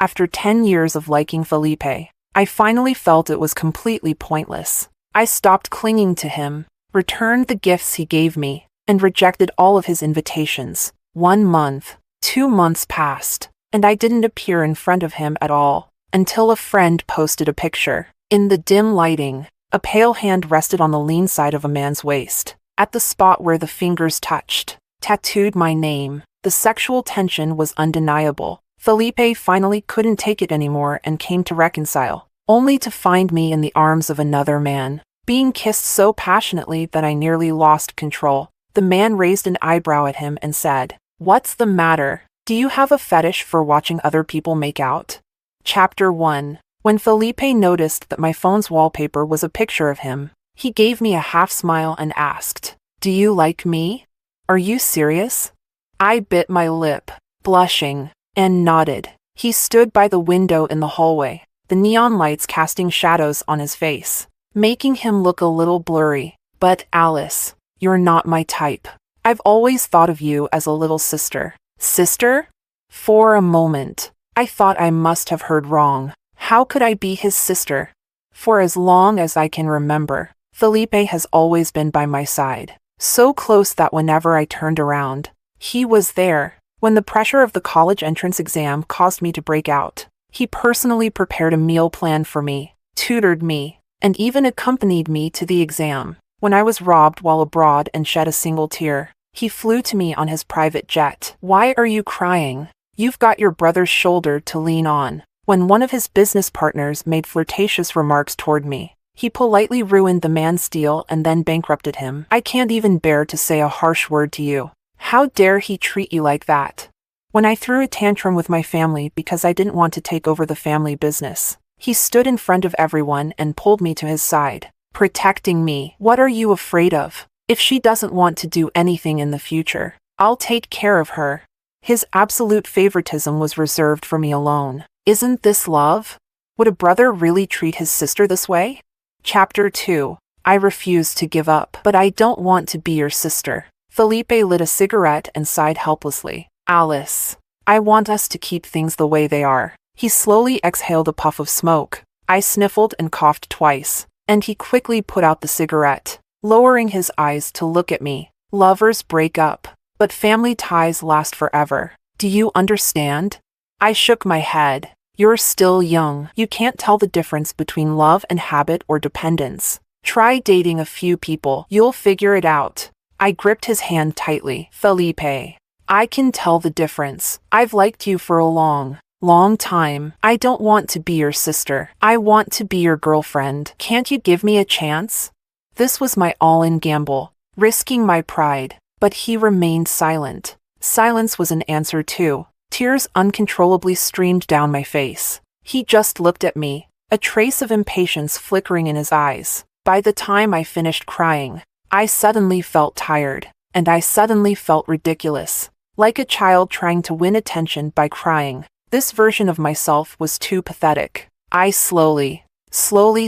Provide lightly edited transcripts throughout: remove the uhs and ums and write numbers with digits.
After 10 years of liking Felipe, I finally felt it was completely pointless. I stopped clinging to him, returned the gifts he gave me, and rejected all of his invitations. 1 month, 2 months passed, and I didn't appear in front of him at all, until a friend posted a picture. In the dim lighting, a pale hand rested on the lean side of a man's waist. At the spot where the fingers touched, tattooed my name. The sexual tension was undeniable. Felipe finally couldn't take it anymore and came to reconcile, only to find me in the arms of another man, being kissed so passionately that I nearly lost control. The man raised an eyebrow at him and said, "What's the matter? Do you have a fetish for watching other people make out?" Chapter 1. When Felipe noticed that my phone's wallpaper was a picture of him, he gave me a half smile and asked, "Do you like me? Are you serious?" I bit my lip, blushing, and nodded. He stood by the window in the hallway, the neon lights casting shadows on his face, making him look a little blurry. "But Alice, you're not my type. I've always thought of you as a little sister." Sister? For a moment, I thought I must have heard wrong. How could I be his sister? For as long as I can remember, Felipe has always been by my side, so close that whenever I turned around, he was there. When the pressure of the college entrance exam caused me to break out, he personally prepared a meal plan for me, tutored me, and even accompanied me to the exam. When I was robbed while abroad and shed a single tear, he flew to me on his private jet. "Why are you crying? You've got your brother's shoulder to lean on." When one of his business partners made flirtatious remarks toward me, he politely ruined the man's deal and then bankrupted him. "I can't even bear to say a harsh word to you. How dare he treat you like that?" When I threw a tantrum with my family because I didn't want to take over the family business, he stood in front of everyone and pulled me to his side, protecting me. "What are you afraid of? If she doesn't want to do anything in the future, I'll take care of her." His absolute favoritism was reserved for me alone. Isn't this love? Would a brother really treat his sister this way? Chapter 2. I refuse to give up. "But I don't want to be your sister." Felipe lit a cigarette and sighed helplessly. "Alice, I want us to keep things the way they are." He slowly exhaled a puff of smoke. I sniffled and coughed twice, and he quickly put out the cigarette, lowering his eyes to look at me. "Lovers break up, but family ties last forever. Do you understand?" I shook my head. "You're still young. You can't tell the difference between love and habit or dependence. Try dating a few people. You'll figure it out." I gripped his hand tightly. "Felipe, I can tell the difference. I've liked you for a long time. I don't want to be your sister. I want to be your girlfriend. Can't you give me a chance?" This was my all-in gamble, risking my pride, but he remained silent. Silence was an answer too. Tears uncontrollably streamed down my face. He just looked at me, a trace of impatience flickering in his eyes. By the time I finished crying, I suddenly felt tired, and I suddenly felt ridiculous, like a child trying to win attention by crying. This version of myself was too pathetic. I slowly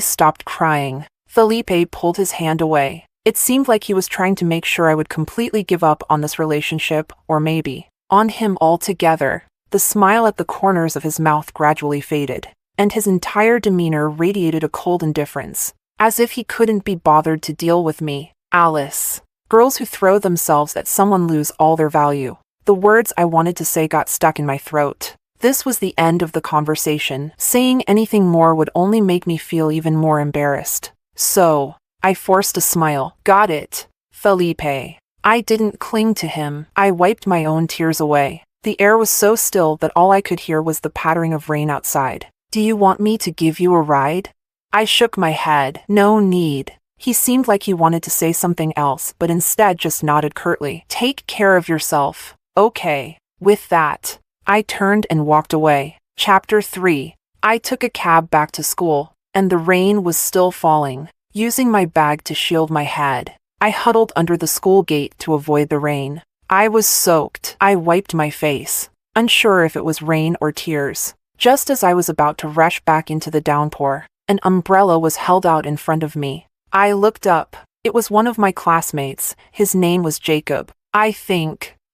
stopped crying. Felipe pulled his hand away. It seemed like he was trying to make sure I would completely give up on this relationship, or maybe on him altogether. The smile at the corners of his mouth gradually faded, and his entire demeanor radiated a cold indifference, as if he couldn't be bothered to deal with me. "Alice, girls who throw themselves at someone lose all their value." The words I wanted to say got stuck in my throat. This was the end of the conversation. Saying anything more would only make me feel even more embarrassed. So, I forced a smile. "Got it, Felipe." I didn't cling to him. I wiped my own tears away. The air was so still that all I could hear was the pattering of rain outside. "Do you want me to give you a ride?" I shook my head. "No need." He seemed like he wanted to say something else, but instead just nodded curtly. "Take care of yourself." "Okay." With that, I turned and walked away. Chapter 3. I took a cab back to school, and the rain was still falling. Using my bag to shield my head, I huddled under the school gate to avoid the rain. I was soaked. I wiped my face, unsure if it was rain or tears. Just as I was about to rush back into the downpour, an umbrella was held out in front of me. I looked up. It was one of my classmates. His name was Jacob. I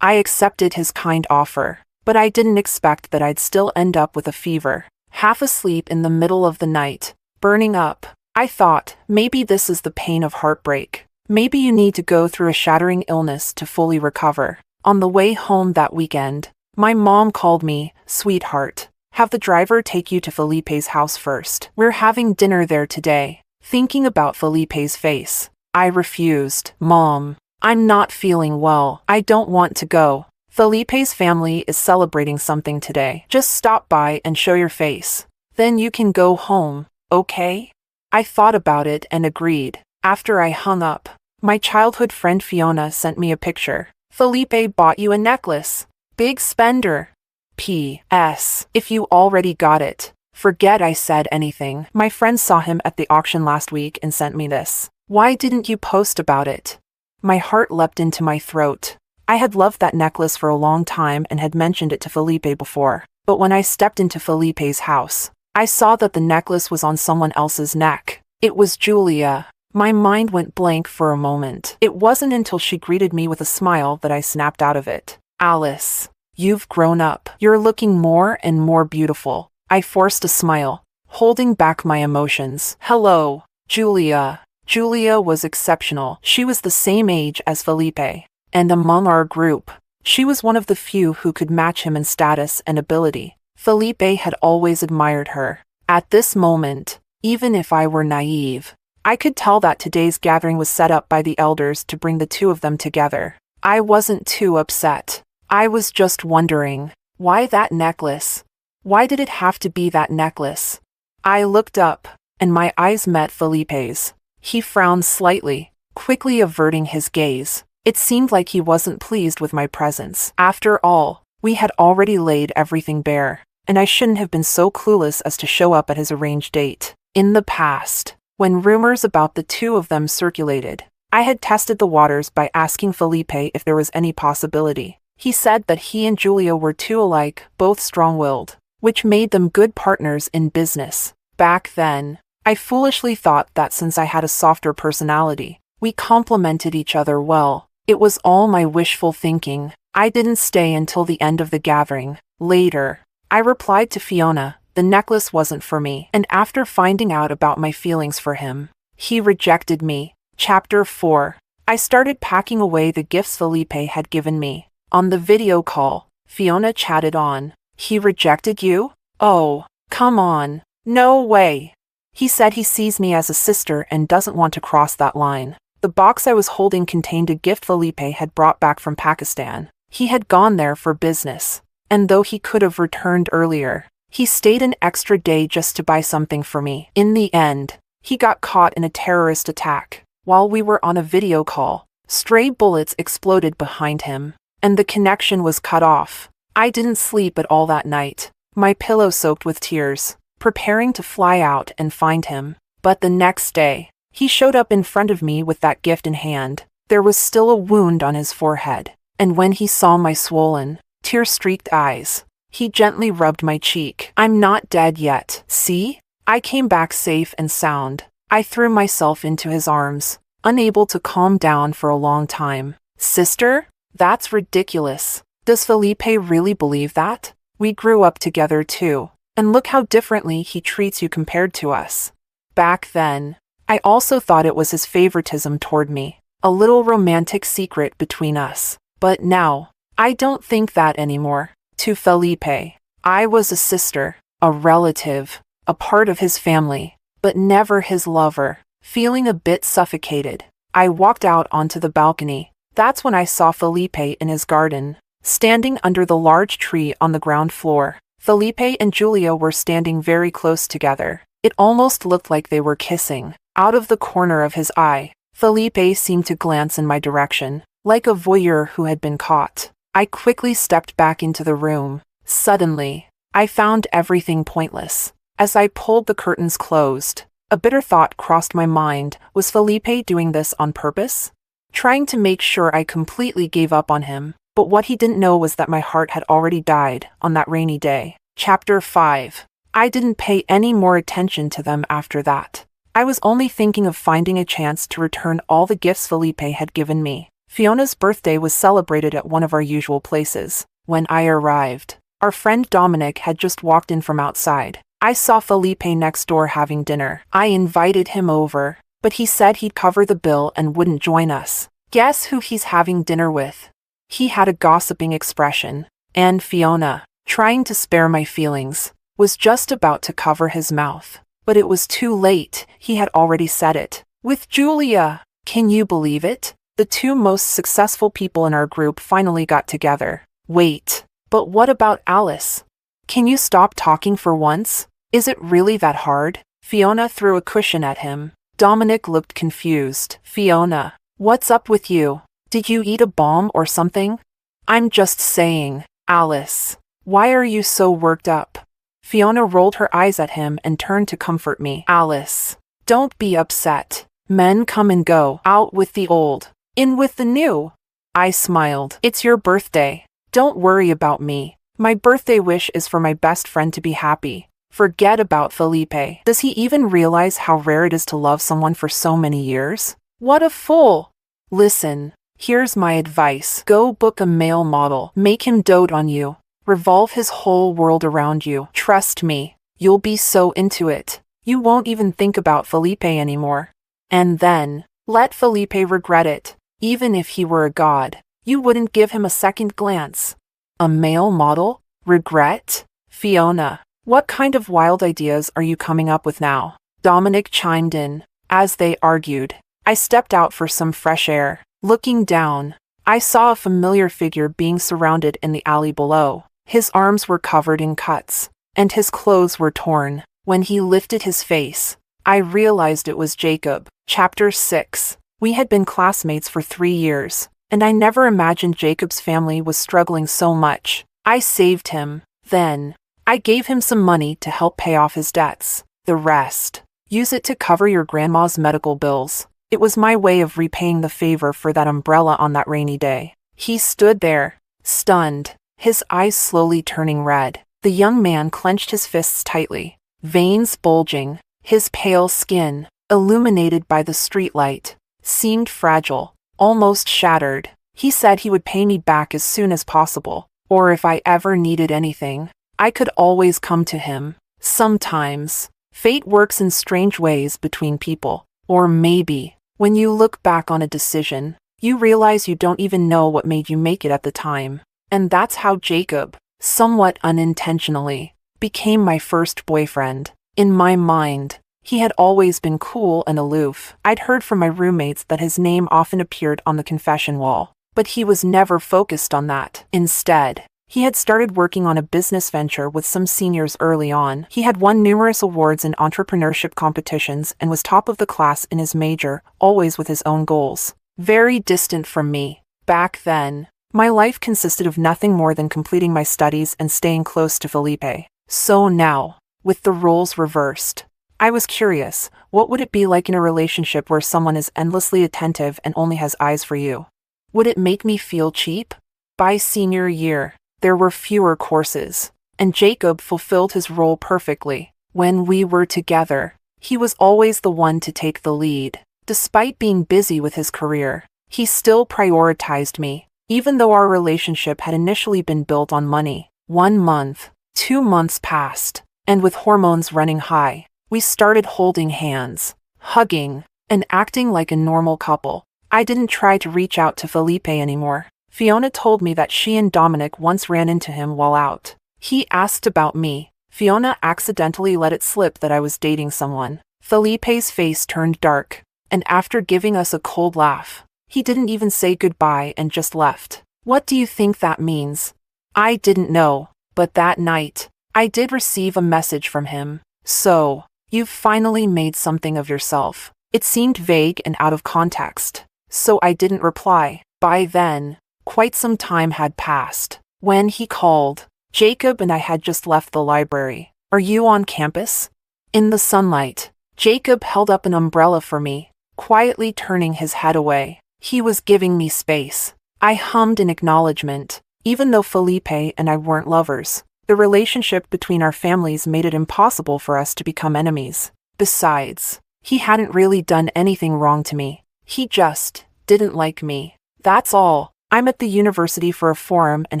accepted his kind offer. but I didn't expect that I'd still end up with a fever, half asleep in the middle of the night, burning up. I thought, maybe this is the pain of heartbreak. Maybe you need to go through a shattering illness to fully recover. On the way home that weekend, my mom called me, "Sweetheart, have the driver take you to Felipe's house first. We're having dinner there today." Thinking about Felipe's face, I refused. "Mom, I'm not feeling well. I don't want to go. Felipe's family is celebrating something today. Just stop by and show your face. Then you can go home, okay?" I thought about it and agreed. After I hung up, my childhood friend Fiona sent me a picture. "Felipe bought you a necklace. Big spender. P.S. If you already got it, forget I said anything. My friend saw him at the auction last week and sent me this. Why didn't you post about it?" My heart leapt into my throat. I had loved that necklace for a long time and had mentioned it to Felipe before. But when I stepped into Felipe's house, I saw that the necklace was on someone else's neck. It was Julia. My mind went blank for a moment. It wasn't until she greeted me with a smile that I snapped out of it. "Alice, you've grown up. You're looking more and more beautiful." I forced a smile, holding back my emotions. "Hello, Julia." Julia was exceptional. She was the same age as Felipe, and among our group, she was one of the few who could match him in status and ability. Felipe had always admired her. At this moment, even if I were naive, I could tell that today's gathering was set up by the elders to bring the two of them together. I wasn't too upset. I was just wondering, why that necklace? Why did it have to be that necklace? I looked up, and my eyes met Felipe's. He frowned slightly, quickly averting his gaze. It seemed like he wasn't pleased with my presence. After all, we had already laid everything bare, and I shouldn't have been so clueless as to show up at his arranged date. In the past, when rumors about the two of them circulated, I had tested the waters by asking Felipe if there was any possibility. He said that he and Julia were too alike, both strong-willed, which made them good partners in business. Back then, I foolishly thought that since I had a softer personality, we complemented each other well. It was all my wishful thinking. I didn't stay until the end of the gathering. Later, I replied to Fiona, the necklace wasn't for me, and after finding out about my feelings for him, he rejected me. Chapter 4. I started packing away the gifts Felipe had given me. On the video call, Fiona chatted on. "He rejected you? Oh, come on. No way. He said he sees me as a sister and doesn't want to cross that line." The box I was holding contained a gift Felipe had brought back from Pakistan. He had gone there for business, and though he could have returned earlier, he stayed an extra day just to buy something for me. In the end, he got caught in a terrorist attack. While we were on a video call, stray bullets exploded behind him, and the connection was cut off. I didn't sleep at all that night, my pillow soaked with tears, preparing to fly out and find him. But the next day, he showed up in front of me with that gift in hand. There was still a wound on his forehead, and when he saw my swollen, tear-streaked eyes, he gently rubbed my cheek. "I'm not dead yet. See? I came back safe and sound." I threw myself into his arms, unable to calm down for a long time. "Sister? That's ridiculous. Does Felipe really believe that? We grew up together too. And look how differently he treats you compared to us." Back then, I also thought it was his favoritism toward me, a little romantic secret between us. But now, I don't think that anymore. To Felipe, I was a sister, a relative, a part of his family, but never his lover. Feeling a bit suffocated, I walked out onto the balcony. That's when I saw Felipe in his garden, standing under the large tree on the ground floor. Felipe and Julia were standing very close together. It almost looked like they were kissing. Out of the corner of his eye, Felipe seemed to glance in my direction, like a voyeur who had been caught. I quickly stepped back into the room. Suddenly, I found everything pointless. As I pulled the curtains closed, a bitter thought crossed my mind. Was Felipe doing this on purpose? Trying to make sure I completely gave up on him? But what he didn't know was that my heart had already died on that rainy day. Chapter 5. I didn't pay any more attention to them after that. I was only thinking of finding a chance to return all the gifts Felipe had given me. Fiona's birthday was celebrated at one of our usual places. When I arrived, our friend Dominic had just walked in from outside. I saw Felipe next door having dinner. I invited him over, but he said he'd cover the bill and wouldn't join us. Guess who he's having dinner with? He had a gossiping expression, and Fiona, trying to spare my feelings, was just about to cover his mouth. But it was too late, he had already said it. With Julia! Can you believe it? The two most successful people in our group finally got together. Wait, but what about Alice? Can you stop talking for once? Is it really that hard? Fiona threw a cushion at him. Dominic looked confused. Fiona, what's up with you? Did you eat a bomb or something? I'm just saying, Alice. Why are you so worked up? Fiona rolled her eyes at him and turned to comfort me. Alice, don't be upset. Men come and go. Out with the old, in with the new. I smiled. It's your birthday. Don't worry about me. My birthday wish is for my best friend to be happy. Forget about Felipe. Does he even realize how rare it is to love someone for so many years? What a fool. Listen, here's my advice. Go book a male model. Make him dote on you. Revolve his whole world around you. Trust me, you'll be so into it. You won't even think about Felipe anymore. And then, let Felipe regret it. Even if he were a god, you wouldn't give him a second glance. A male model? Regret? Fiona, what kind of wild ideas are you coming up with now? Dominic chimed in. As they argued, I stepped out for some fresh air. Looking down, I saw a familiar figure being surrounded in the alley below. His arms were covered in cuts, and his clothes were torn. When he lifted his face, I realized it was Jacob. Chapter 6. We had been classmates for 3 years, and I never imagined Jacob's family was struggling so much. I saved him. Then, I gave him some money to help pay off his debts. The rest, use it to cover your grandma's medical bills. It was my way of repaying the favor for that umbrella on that rainy day. He stood there, stunned, his eyes slowly turning red. The young man clenched his fists tightly, veins bulging. His pale skin, illuminated by the streetlight, seemed fragile, almost shattered. He said he would pay me back as soon as possible, or if I ever needed anything, I could always come to him. Sometimes, fate works in strange ways between people. Or maybe, when you look back on a decision, you realize you don't even know what made you make it at the time. And that's how Jacob, somewhat unintentionally, became my first boyfriend. In my mind, he had always been cool and aloof. I'd heard from my roommates that his name often appeared on the confession wall, but he was never focused on that. Instead, he had started working on a business venture with some seniors early on. He had won numerous awards in entrepreneurship competitions and was top of the class in his major, always with his own goals. Very distant from me. Back then, my life consisted of nothing more than completing my studies and staying close to Felipe. So now, with the roles reversed, I was curious, what would it be like in a relationship where someone is endlessly attentive and only has eyes for you? Would it make me feel cheap? By senior year, there were fewer courses, and Jacob fulfilled his role perfectly. When we were together, he was always the one to take the lead. Despite being busy with his career, he still prioritized me, even though our relationship had initially been built on money. 1 month, 2 months passed, and with hormones running high, we started holding hands, hugging, and acting like a normal couple. I didn't try to reach out to Felipe anymore. Fiona told me that she and Dominic once ran into him while out. He asked about me. Fiona accidentally let it slip that I was dating someone. Felipe's face turned dark, and after giving us a cold laugh, he didn't even say goodbye and just left. What do you think that means? I didn't know, but that night, I did receive a message from him. So, you've finally made something of yourself. It seemed vague and out of context, so I didn't reply. By then, quite some time had passed. When he called, Jacob and I had just left the library. Are you on campus? In the sunlight, Jacob held up an umbrella for me, quietly turning his head away. He was giving me space. I hummed in acknowledgement, even though Felipe and I weren't lovers. The relationship between our families made it impossible for us to become enemies. Besides, he hadn't really done anything wrong to me. He just didn't like me. That's all. I'm at the university for a forum and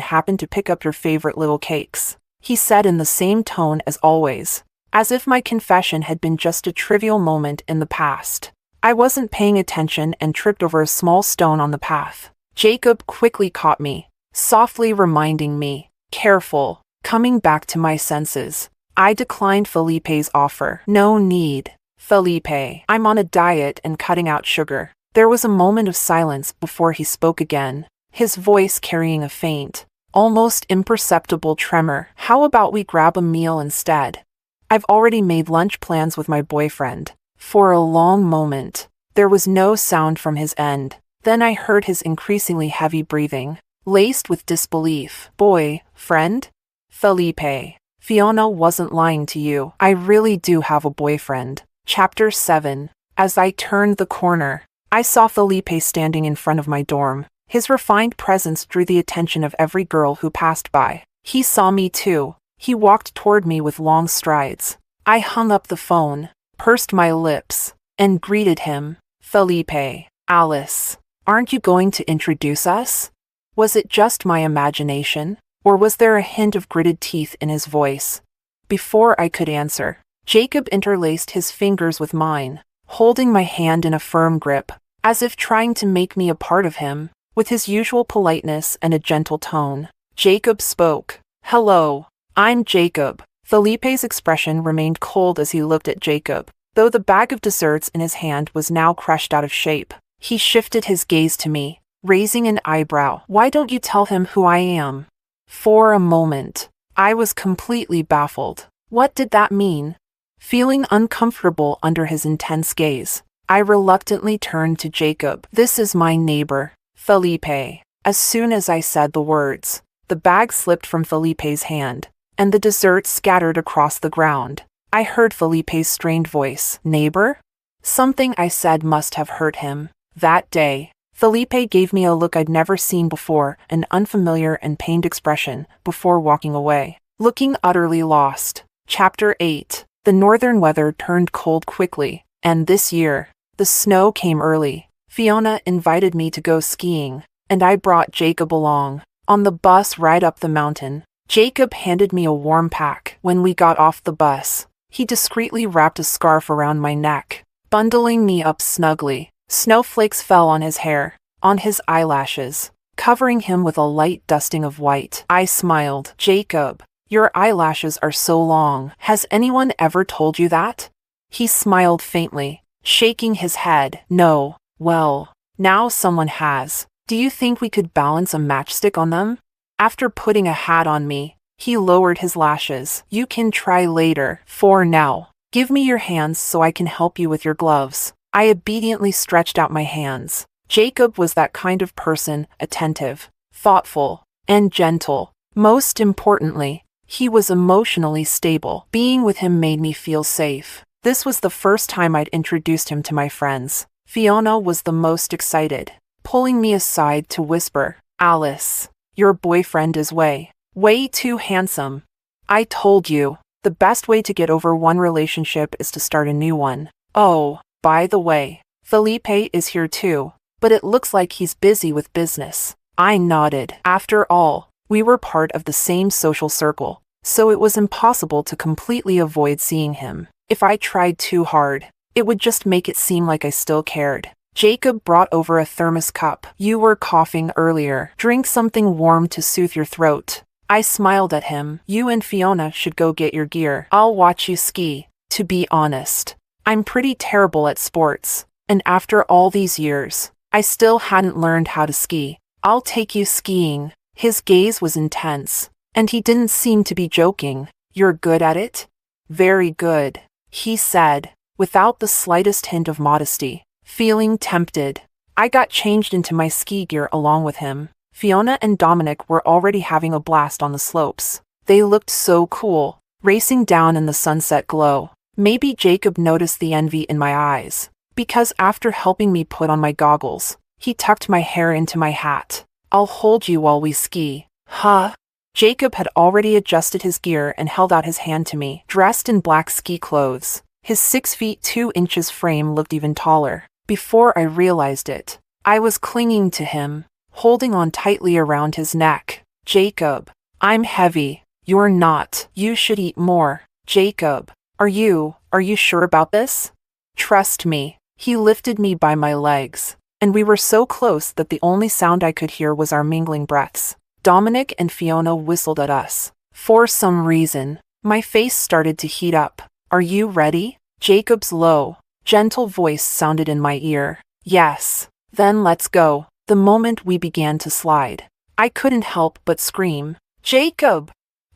happened to pick up your favorite little cakes, he said in the same tone as always, as if my confession had been just a trivial moment in the past. I wasn't paying attention and tripped over a small stone on the path. Jacob quickly caught me, softly reminding me, "Careful." Coming back to my senses, I declined Felipe's offer. "No need, Felipe. I'm on a diet and cutting out sugar." There was a moment of silence before he spoke again, his voice carrying a faint, almost imperceptible tremor. "How about we grab a meal instead? I've already made lunch plans with my boyfriend." For a long moment, there was no sound from his end. Then I heard his increasingly heavy breathing, laced with disbelief. "Boy, friend? Felipe, Fiona wasn't lying to you. I really do have a boyfriend." Chapter 7. As I turned the corner, I saw Felipe standing in front of my dorm. His refined presence drew the attention of every girl who passed by. He saw me too. He walked toward me with long strides. I hung up the phone, pursed my lips, and greeted him. "Felipe, Alice, aren't you going to introduce us?" Was it just my imagination, or was there a hint of gritted teeth in his voice? Before I could answer, Jacob interlaced his fingers with mine, holding my hand in a firm grip, as if trying to make me a part of him. With his usual politeness and a gentle tone, Jacob spoke. "Hello, I'm Jacob." Felipe's expression remained cold as he looked at Jacob, though the bag of desserts in his hand was now crushed out of shape. He shifted his gaze to me, raising an eyebrow. "Why don't you tell him who I am?" For a moment, I was completely baffled. What did that mean? Feeling uncomfortable under his intense gaze, I reluctantly turned to Jacob. "This is my neighbor, Felipe." As soon as I said the words, the bag slipped from Felipe's hand, and the dessert scattered across the ground. I heard Felipe's strained voice. "Neighbor?" Something I said must have hurt him. That day, Felipe gave me a look I'd never seen before, an unfamiliar and pained expression, before walking away, looking utterly lost. Chapter 8. The northern weather turned cold quickly, and this year, the snow came early. Fiona invited me to go skiing, and I brought Jacob along. On the bus ride up the mountain, Jacob handed me a warm pack. When we got off the bus, he discreetly wrapped a scarf around my neck, bundling me up snugly. Snowflakes fell on his hair, on his eyelashes, covering him with a light dusting of white. I smiled. "Jacob, your eyelashes are so long. Has anyone ever told you that?" He smiled faintly, shaking his head. "No." "Well, now someone has. Do you think we could balance a matchstick on them?" After putting a hat on me, he lowered his lashes. "You can try later. For now, give me your hands so I can help you with your gloves." I obediently stretched out my hands. Jacob was that kind of person, attentive, thoughtful, and gentle. Most importantly, he was emotionally stable. Being with him made me feel safe. This was the first time I'd introduced him to my friends. Fiona was the most excited, pulling me aside to whisper, "Alice, your boyfriend is way too handsome." "I told you, the best way to get over one relationship is to start a new one. Oh, by the way, Felipe is here too, but it looks like he's busy with business." I nodded. After all, we were part of the same social circle, so it was impossible to completely avoid seeing him. If I tried too hard, it would just make it seem like I still cared. Jacob brought over a thermos cup. "You were coughing earlier. Drink something warm to soothe your throat." I smiled at him. "You and Fiona should go get your gear. I'll watch you ski." To be honest, I'm pretty terrible at sports, and after all these years, I still hadn't learned how to ski. "I'll take you skiing." His gaze was intense, and he didn't seem to be joking. "You're good at it?" "Very good," he said, without the slightest hint of modesty. Feeling tempted, I got changed into my ski gear along with him. Fiona and Dominic were already having a blast on the slopes. They looked so cool, racing down in the sunset glow. Maybe Jacob noticed the envy in my eyes, because after helping me put on my goggles, he tucked my hair into my hat. "I'll hold you while we ski." "Huh?" Jacob had already adjusted his gear and held out his hand to me, dressed in black ski clothes. His 6 feet 2 inches frame looked even taller. Before I realized it, I was clinging to him, holding on tightly around his neck. Jacob, I'm heavy. You're not. You should eat more. Jacob, are you sure about this? Trust me. He lifted me by my legs, and we were so close that the only sound I could hear was our mingling breaths. Dominic and Fiona whistled at us. For some reason, my face started to heat up. Are you ready? Jacob's low, gentle voice sounded in my ear. Yes. Then let's go. The moment we began to slide, I couldn't help but scream, Jacob!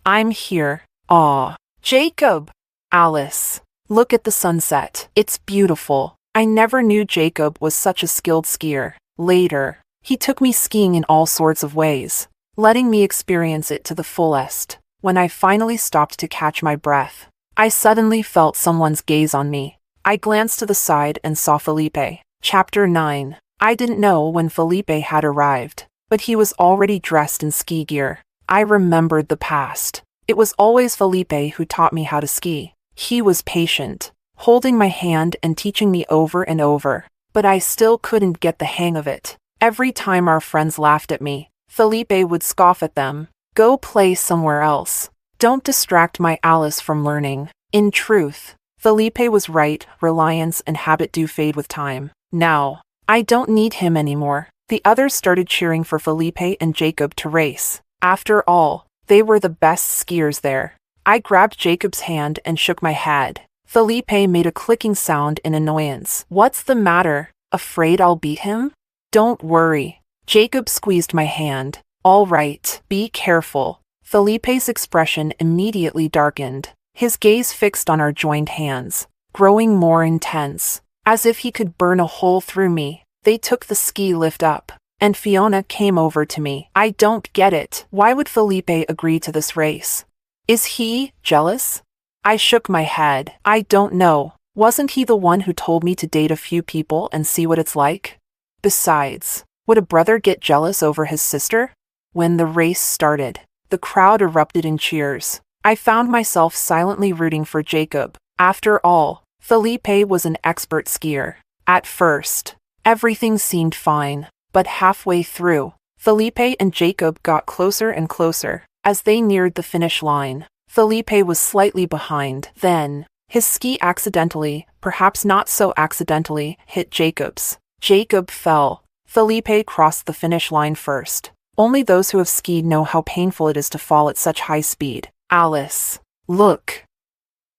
I'm here. Aw. Jacob! Alice. Look at the sunset. It's beautiful. I never knew Jacob was such a skilled skier. Later, he took me skiing in all sorts of ways, letting me experience it to the fullest. When I finally stopped to catch my breath, I suddenly felt someone's gaze on me. I glanced to the side and saw Felipe. Chapter 9. I didn't know when Felipe had arrived, but he was already dressed in ski gear. I remembered the past. It was always Felipe who taught me how to ski. He was patient, holding my hand and teaching me over and over, but I still couldn't get the hang of it. Every time our friends laughed at me, Felipe would scoff at them. Go play somewhere else. Don't distract my Alice from learning. In truth, Felipe was right. Reliance and habit do fade with time. Now, I don't need him anymore. The others started cheering for Felipe and Jacob to race. After all, they were the best skiers there. I grabbed Jacob's hand and shook my head. Felipe made a clicking sound in annoyance. What's the matter? Afraid I'll beat him? Don't worry. Jacob squeezed my hand. All right, be careful. Felipe's expression immediately darkened. His gaze fixed on our joined hands, growing more intense, as if he could burn a hole through me. They took the ski lift up, and Fiona came over to me. I don't get it. Why would Felipe agree to this race? Is he jealous? I shook my head. I don't know. Wasn't he the one who told me to date a few people and see what it's like? Besides, would a brother get jealous over his sister? When the race started, the crowd erupted in cheers. I found myself silently rooting for Jacob. After all, Felipe was an expert skier. At first, everything seemed fine, but halfway through, Felipe and Jacob got closer and closer. As they neared the finish line, Felipe was slightly behind. Then, his ski accidentally, perhaps not so accidentally, hit Jacob's. Jacob fell. Felipe crossed the finish line first. Only those who have skied know how painful it is to fall at such high speed. Alice, look.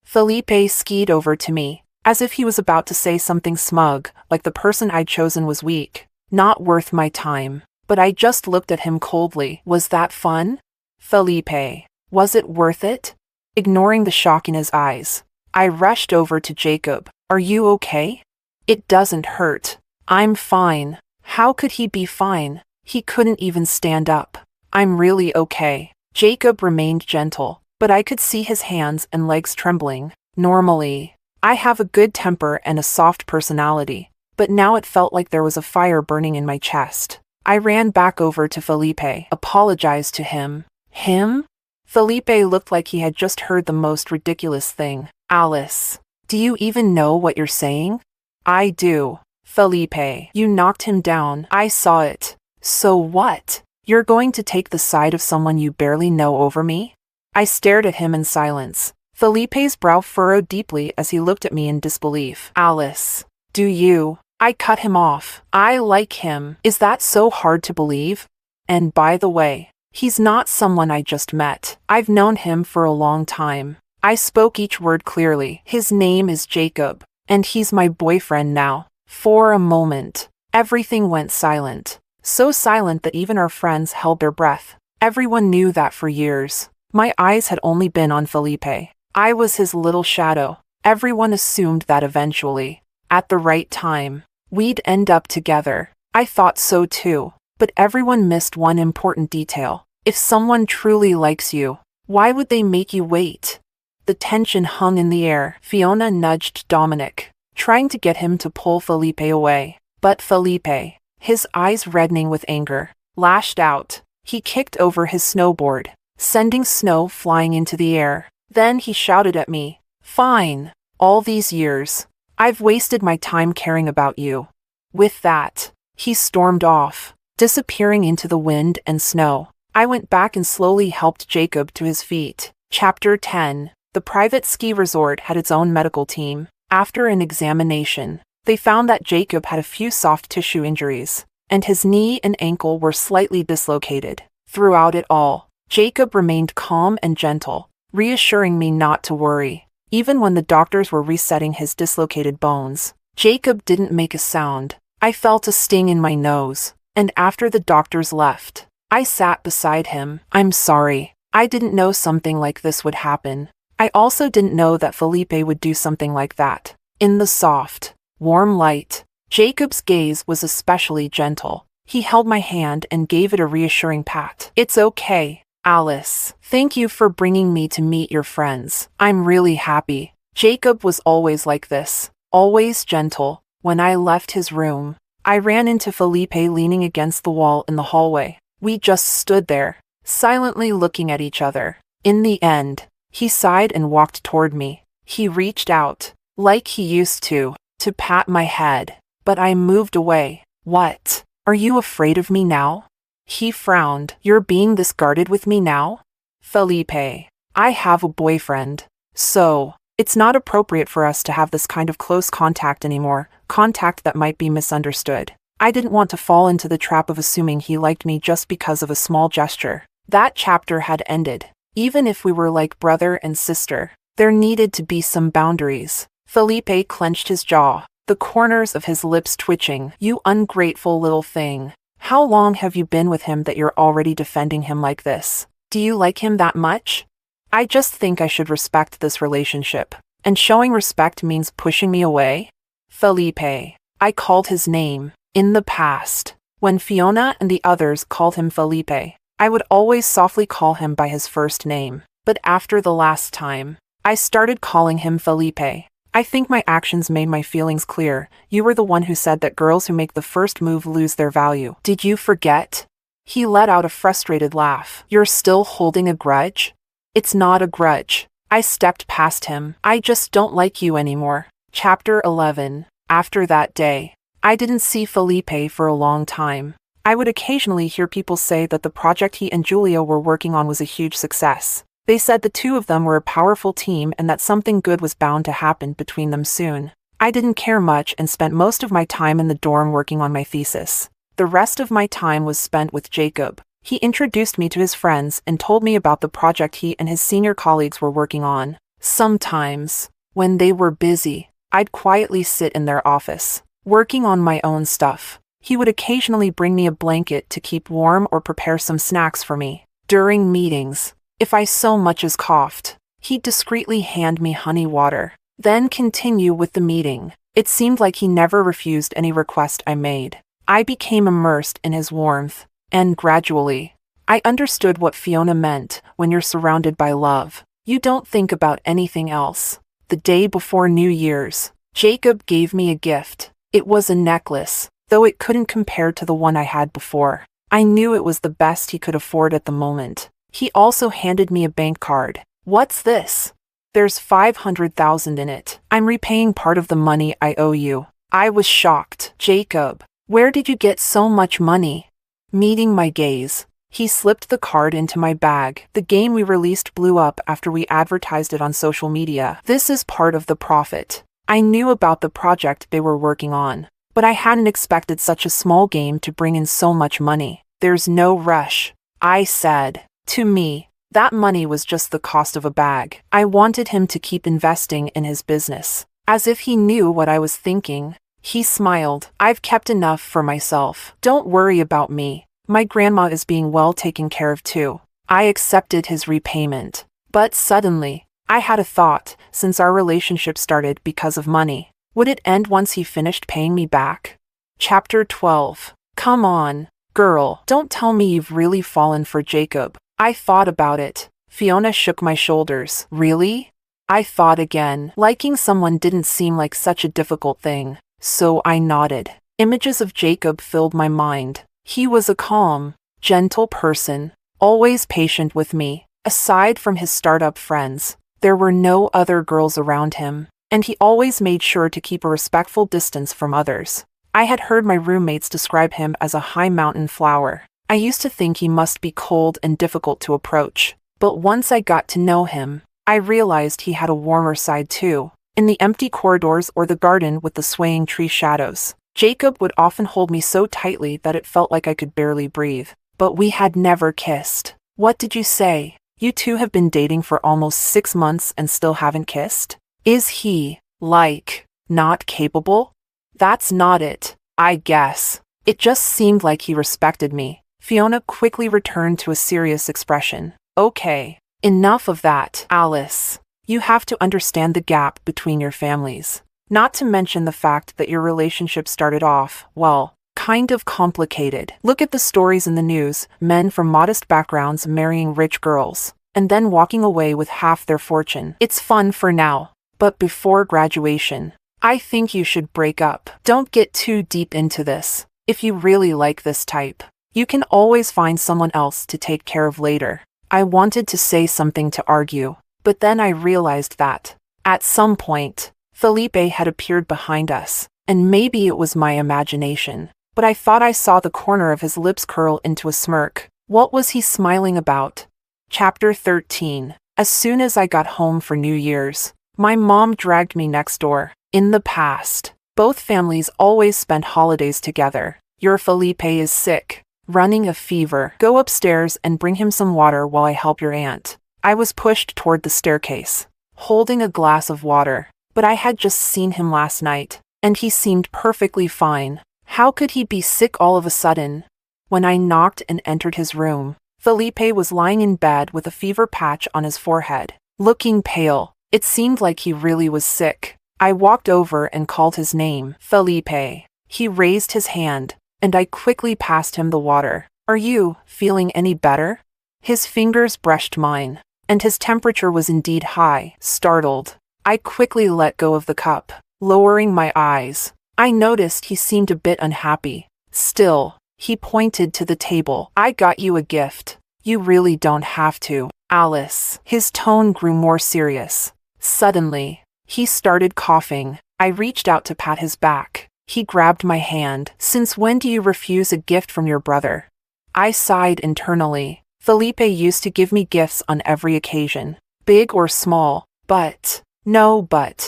Felipe skied over to me, as if he was about to say something smug, like the person I'd chosen was weak. Not worth my time. But I just looked at him coldly. Was that fun? Felipe, was it worth it? Ignoring the shock in his eyes, I rushed over to Jacob. Are you okay? It doesn't hurt. I'm fine. How could he be fine? He couldn't even stand up. I'm really okay. Jacob remained gentle, but I could see his hands and legs trembling. Normally, I have a good temper and a soft personality, but now it felt like there was a fire burning in my chest. I ran back over to Felipe, apologized to him. Him? Felipe looked like he had just heard the most ridiculous thing. Alice, do you even know what you're saying? I do. Felipe, you knocked him down. I saw it. So what? You're going to take the side of someone you barely know over me? I stared at him in silence. Felipe's brow furrowed deeply as he looked at me in disbelief. Alice, do you? I cut him off. I like him. Is that so hard to believe? And by the way, he's not someone I just met. I've known him for a long time. I spoke each word clearly. His name is Jacob, and he's my boyfriend now. For a moment, everything went silent. So silent that even our friends held their breath. Everyone knew that for years. My eyes had only been on Felipe. I was his little shadow. Everyone assumed that eventually, at the right time, we'd end up together. I thought so too. But everyone missed one important detail. If someone truly likes you, why would they make you wait? The tension hung in the air. Fiona nudged Dominic, trying to get him to pull Felipe away. But Felipe, his eyes reddening with anger, lashed out. He kicked over his snowboard, sending snow flying into the air. Then he shouted at me, "Fine. All these years, I've wasted my time caring about you." With that, he stormed off. disappearing into the wind and snow. I went back and slowly helped Jacob to his feet. Chapter 10. The private ski resort had its own medical team. After an examination, they found that Jacob had a few soft tissue injuries, and his knee and ankle were slightly dislocated. Throughout it all, Jacob remained calm and gentle, reassuring me not to worry. Even when the doctors were resetting his dislocated bones, Jacob didn't make a sound. I felt a sting in my nose, and after the doctors left, I sat beside him. "I'm sorry. I didn't know something like this would happen. I also didn't know that Felipe would do something like that." In the soft, warm light, Jacob's gaze was especially gentle. He held my hand and gave it a reassuring pat. "It's okay, Alice. Thank you for bringing me to meet your friends. I'm really happy." Jacob was always like this, always gentle. When I left his room, I ran into Felipe leaning against the wall in the hallway. We just stood there, silently looking at each other. In the end, he sighed and walked toward me. He reached out, like he used to pat my head, but I moved away. "What? Are you afraid of me now?" He frowned. "You're being this guarded with me now?" "Felipe, I have a boyfriend, so it's not appropriate for us to have this kind of close contact anymore, contact that might be misunderstood." I didn't want to fall into the trap of assuming he liked me just because of a small gesture. That chapter had ended. Even if we were like brother and sister, there needed to be some boundaries. Felipe clenched his jaw, the corners of his lips twitching. "You ungrateful little thing. How long have you been with him that you're already defending him like this? Do you like him that much?" I just think I should respect this relationship. And showing respect means pushing me away? Felipe. I called his name. In the past, when Fiona and the others called him Felipe, I would always softly call him by his first name. But after the last time, I started calling him Felipe. I think my actions made my feelings clear. You were the one who said that girls who make the first move lose their value. Did you forget? He let out a frustrated laugh. You're still holding a grudge? It's not a grudge. I stepped past him. I just don't like you anymore. Chapter 11. After that day, I didn't see Felipe for a long time. I would occasionally hear people say that the project he and Julia were working on was a huge success. They said the two of them were a powerful team and that something good was bound to happen between them soon. I didn't care much and spent most of my time in the dorm working on my thesis. The rest of my time was spent with Jacob. He introduced me to his friends and told me about the project he and his senior colleagues were working on. Sometimes, when they were busy, I'd quietly sit in their office, working on my own stuff. He would occasionally bring me a blanket to keep warm or prepare some snacks for me. During meetings, if I so much as coughed, he'd discreetly hand me honey water, then continue with the meeting. It seemed like he never refused any request I made. I became immersed in his warmth, and gradually, I understood what Fiona meant when you're surrounded by love. You don't think about anything else. The day before New Year's, Jacob gave me a gift. It was a necklace, though it couldn't compare to the one I had before. I knew it was the best he could afford at the moment. He also handed me a bank card. What's this? There's 500,000 in it. I'm repaying part of the money I owe you. I was shocked. Jacob, where did you get so much money? Meeting my gaze, he slipped the card into my bag. The game we released blew up after we advertised it on social media. This is part of the profit. I knew about the project they were working on, but I hadn't expected such a small game to bring in so much money. There's no rush, I said. To me, that money was just the cost of a bag. I wanted him to keep investing in his business. As if he knew what I was thinking, he smiled. I've kept enough for myself. Don't worry about me. My grandma is being well taken care of too. I accepted his repayment. But suddenly, I had a thought. Since our relationship started because of money, would it end once he finished paying me back? Chapter 12. Come on, girl. Don't tell me you've really fallen for Jacob. I thought about it. Fiona shook my shoulders. Really? I thought again. Liking someone didn't seem like such a difficult thing, so I nodded. Images of Jacob filled my mind. He was a calm, gentle person, always patient with me. Aside from his startup friends, there were no other girls around him, and he always made sure to keep a respectful distance from others. I had heard my roommates describe him as a high mountain flower. I used to think he must be cold and difficult to approach. But once I got to know him, I realized he had a warmer side too. In the empty corridors or the garden with the swaying tree shadows, Jacob would often hold me so tightly that it felt like I could barely breathe. But we had never kissed. What did you say? You two have been dating for almost 6 months and still haven't kissed? Is he, like, not capable? That's not it, I guess. It just seemed like he respected me. Fiona quickly returned to a serious expression. Okay, enough of that, Alice. You have to understand the gap between your families. Not to mention the fact that your relationship started off, well, kind of complicated. Look at the stories in the news, men from modest backgrounds marrying rich girls, and then walking away with half their fortune. It's fun for now, but before graduation, I think you should break up. Don't get too deep into this. If you really like this type, you can always find someone else to take care of later. I wanted to say something to argue, but then I realized that, at some point, Felipe had appeared behind us, and maybe it was my imagination, but I thought I saw the corner of his lips curl into a smirk. What was he smiling about? Chapter 13. As soon as I got home for New Year's, my mom dragged me next door. In the past, both families always spent holidays together. Your Felipe is sick, running a fever. Go upstairs and bring him some water while I help your aunt. I was pushed toward the staircase, holding a glass of water, but I had just seen him last night, and he seemed perfectly fine. How could he be sick all of a sudden? When I knocked and entered his room, Felipe was lying in bed with a fever patch on his forehead, looking pale. It seemed like he really was sick. I walked over and called his name, Felipe. He raised his hand, and I quickly passed him the water. Are you feeling any better? His fingers brushed mine, and his temperature was indeed high. Startled, I quickly let go of the cup. Lowering my eyes, I noticed he seemed a bit unhappy. Still, he pointed to the table. I got you a gift. You really don't have to, Alice. His tone grew more serious. Suddenly, he started coughing. I reached out to pat his back. He grabbed my hand. Since when do you refuse a gift from your brother? I sighed internally. Felipe used to give me gifts on every occasion, big or small, but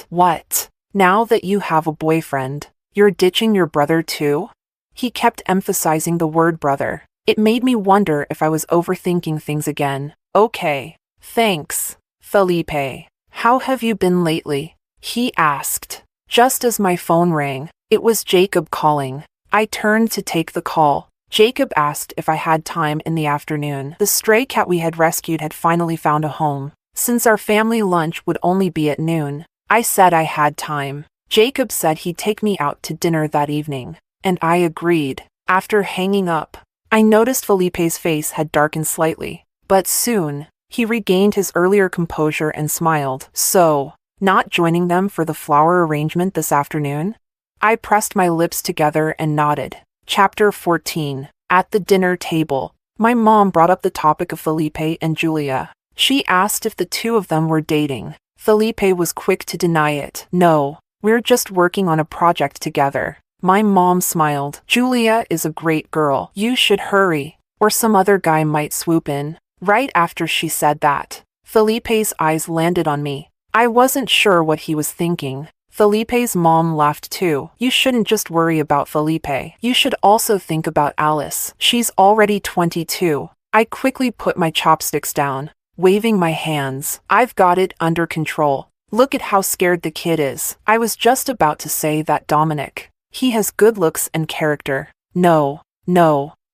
what? Now that you have a boyfriend, you're ditching your brother too? He kept emphasizing the word brother. It made me wonder if I was overthinking things again. Okay, thanks, Felipe. How have you been lately? He asked. Just as my phone rang, it was Jacob calling. I turned to take the call. Jacob asked if I had time in the afternoon. The stray cat we had rescued had finally found a home, since our family lunch would only be at noon. I said I had time. Jacob said he'd take me out to dinner that evening, and I agreed. After hanging up, I noticed Felipe's face had darkened slightly, but soon, he regained his earlier composure and smiled. So, not joining them for the flower arrangement this afternoon? I pressed my lips together and nodded. Chapter 14. At the dinner table, my mom brought up the topic of Felipe and Julia. She asked if the two of them were dating. Felipe was quick to deny it. No, we're just working on a project together. My mom smiled. Julia is a great girl. You should hurry, or some other guy might swoop in. Right after she said that, Felipe's eyes landed on me. I wasn't sure what he was thinking. Felipe's mom laughed too. You shouldn't just worry about Felipe. You should also think about Alice. She's already 22. I quickly put my chopsticks down, waving my hands. I've got it under control. Look at how scared the kid is. I was just about to say that Dominic. He has good looks and character. No,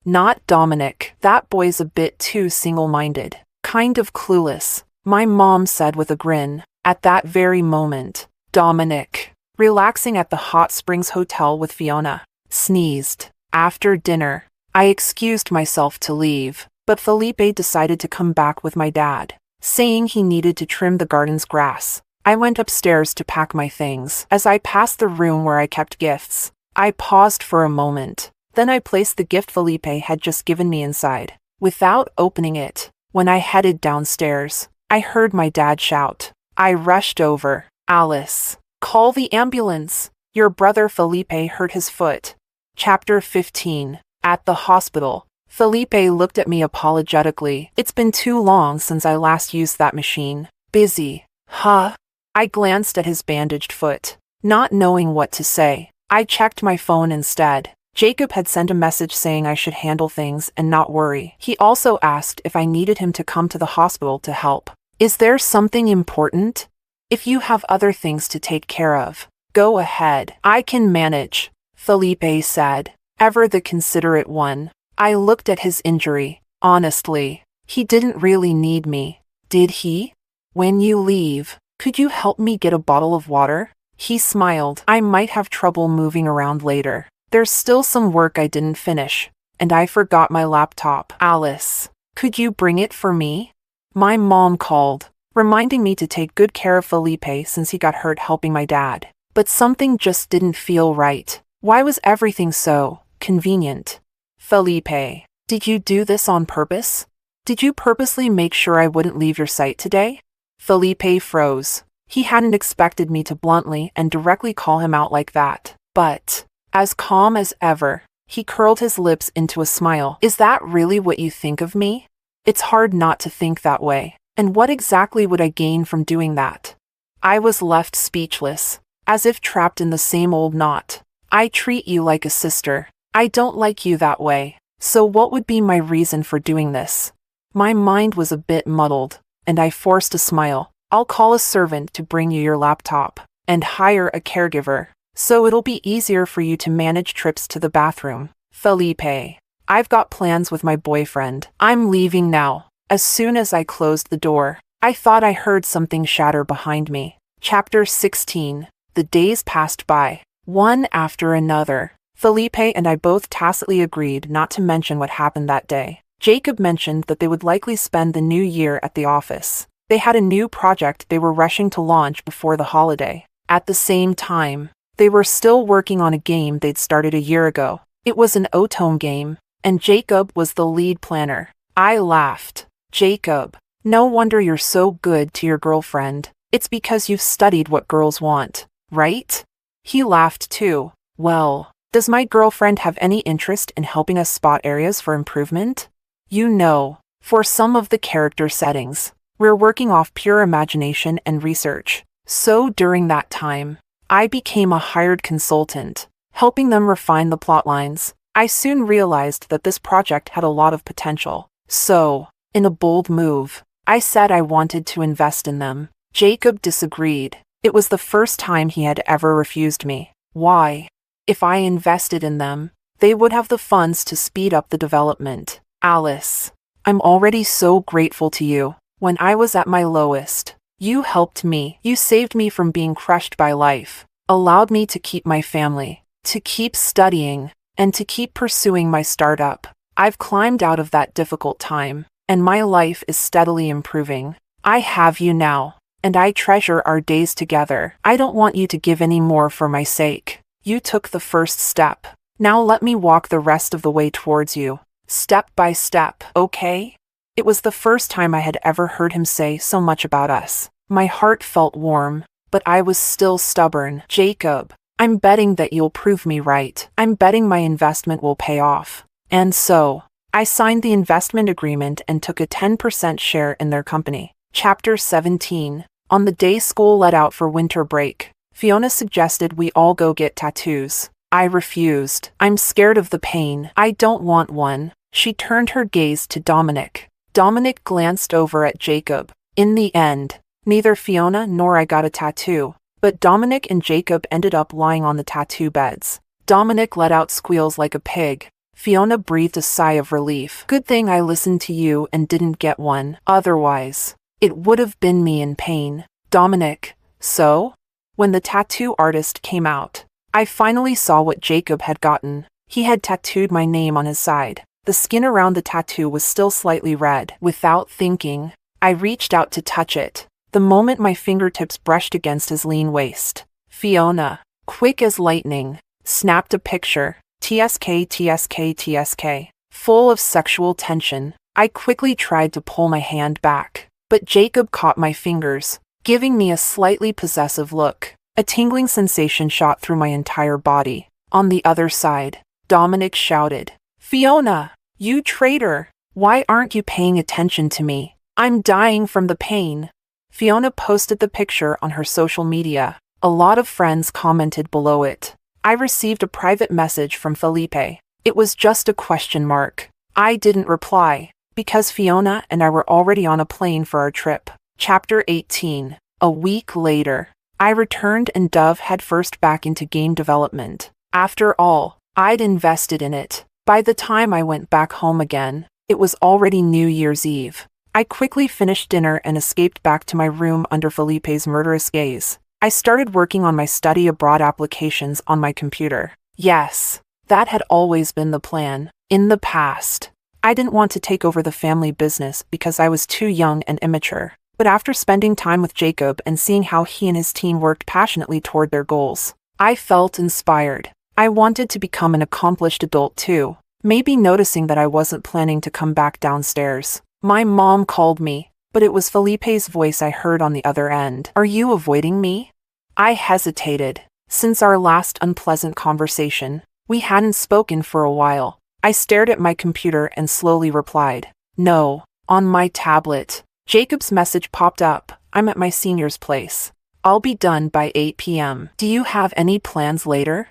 not Dominic. That boy's a bit too single-minded. Kind of clueless, my mom said with a grin. At that very moment, Dominic, relaxing at the Hot Springs Hotel with Fiona, sneezed. After dinner, I excused myself to leave, but Felipe decided to come back with my dad, saying he needed to trim the garden's grass. I went upstairs to pack my things. As I passed the room where I kept gifts, I paused for a moment. Then I placed the gift Felipe had just given me inside, without opening it. When I headed downstairs, I heard my dad shout. I rushed over. Alice, call the ambulance. Your brother Felipe hurt his foot. Chapter 15. At the hospital. Felipe looked at me apologetically. It's been too long since I last used that machine. Busy. Huh? I glanced at his bandaged foot. Not knowing what to say, I checked my phone instead. Jacob had sent a message saying I should handle things and not worry. He also asked if I needed him to come to the hospital to help. Is there something important? If you have other things to take care of, go ahead. I can manage, Felipe said, ever the considerate one. I looked at his injury. Honestly, he didn't really need me, did he? When you leave, could you help me get a bottle of water? He smiled. I might have trouble moving around later. There's still some work I didn't finish, and I forgot my laptop. Alice, could you bring it for me? My mom called, reminding me to take good care of Felipe since he got hurt helping my dad. But something just didn't feel right. Why was everything so convenient? Felipe, did you do this on purpose? Did you purposely make sure I wouldn't leave your sight today? Felipe froze. He hadn't expected me to bluntly and directly call him out like that. But, as calm as ever, he curled his lips into a smile. Is that really what you think of me? It's hard not to think that way. And what exactly would I gain from doing that? I was left speechless, as if trapped in the same old knot. I treat you like a sister. I don't like you that way. So what would be my reason for doing this? My mind was a bit muddled, and I forced a smile. I'll call a servant to bring you your laptop, and hire a caregiver, so it'll be easier for you to manage trips to the bathroom. Felipe, I've got plans with my boyfriend. I'm leaving now. As soon as I closed the door, I thought I heard something shatter behind me. Chapter 16. The days passed by, one after another. Felipe and I both tacitly agreed not to mention what happened that day. Jacob mentioned that they would likely spend the new year at the office. They had a new project they were rushing to launch before the holiday. At the same time, they were still working on a game they'd started a year ago. It was an Otome game, and Jacob was the lead planner. I laughed. Jacob, no wonder you're so good to your girlfriend. It's because you've studied what girls want, right? He laughed too. Well, does my girlfriend have any interest in helping us spot areas for improvement? You know, for some of the character settings, we're working off pure imagination and research. So during that time, I became a hired consultant, helping them refine the plot lines. I soon realized that this project had a lot of potential. So, in a bold move, I said I wanted to invest in them. Jacob disagreed. It was the first time he had ever refused me. Why? If I invested in them, they would have the funds to speed up the development. Alice, I'm already so grateful to you. When I was at my lowest, you helped me. You saved me from being crushed by life, allowed me to keep my family, to keep studying, and to keep pursuing my startup. I've climbed out of that difficult time, and my life is steadily improving. I have you now, and I treasure our days together. I don't want you to give any more for my sake. You took the first step. Now let me walk the rest of the way towards you, step by step, okay? It was the first time I had ever heard him say so much about us. My heart felt warm, but I was still stubborn. Jacob, I'm betting that you'll prove me right. I'm betting my investment will pay off. And so, I signed the investment agreement and took a 10% share in their company. Chapter 17. On the day school let out for winter break, Fiona suggested we all go get tattoos. I refused. I'm scared of the pain. I don't want one. She turned her gaze to Dominic. Dominic glanced over at Jacob. In the end, neither Fiona nor I got a tattoo, but Dominic and Jacob ended up lying on the tattoo beds. Dominic let out squeals like a pig. Fiona breathed a sigh of relief. Good thing I listened to you and didn't get one. Otherwise, it would have been me in pain. Dominic, so? When the tattoo artist came out, I finally saw what Jacob had gotten. He had tattooed my name on his side. The skin around the tattoo was still slightly red. Without thinking, I reached out to touch it. The moment my fingertips brushed against his lean waist, Fiona, quick as lightning, snapped a picture. TSK, TSK, TSK. Full of sexual tension, I quickly tried to pull my hand back, but Jacob caught my fingers, giving me a slightly possessive look. A tingling sensation shot through my entire body. On the other side, Dominic shouted. Fiona, you traitor! Why aren't you paying attention to me? I'm dying from the pain. Fiona posted the picture on her social media. A lot of friends commented below it. I received a private message from Felipe. It was just a question mark. I didn't reply, because Fiona and I were already on a plane for our trip. Chapter 18. A week later, I returned and dove headfirst back into game development. After all, I'd invested in it. By the time I went back home again, it was already New Year's Eve. I quickly finished dinner and escaped back to my room under Felipe's murderous gaze. I started working on my study abroad applications on my computer. Yes, that had always been the plan. In the past, I didn't want to take over the family business because I was too young and immature. But after spending time with Jacob and seeing how he and his team worked passionately toward their goals, I felt inspired. I wanted to become an accomplished adult too. Maybe noticing that I wasn't planning to come back downstairs, my mom called me, but it was Felipe's voice I heard on the other end. Are you avoiding me? I hesitated. Since our last unpleasant conversation, we hadn't spoken for a while. I stared at my computer and slowly replied, no, on my tablet. Jacob's message popped up. I'm at my senior's place. I'll be done by 8 p.m. Do you have any plans later?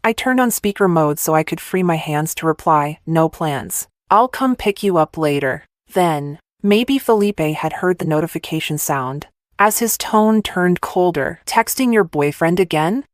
I turned on speaker mode so I could free my hands to reply, no plans. I'll come pick you up later. Then, maybe Felipe had heard the notification sound, as his tone turned colder. Texting your boyfriend again?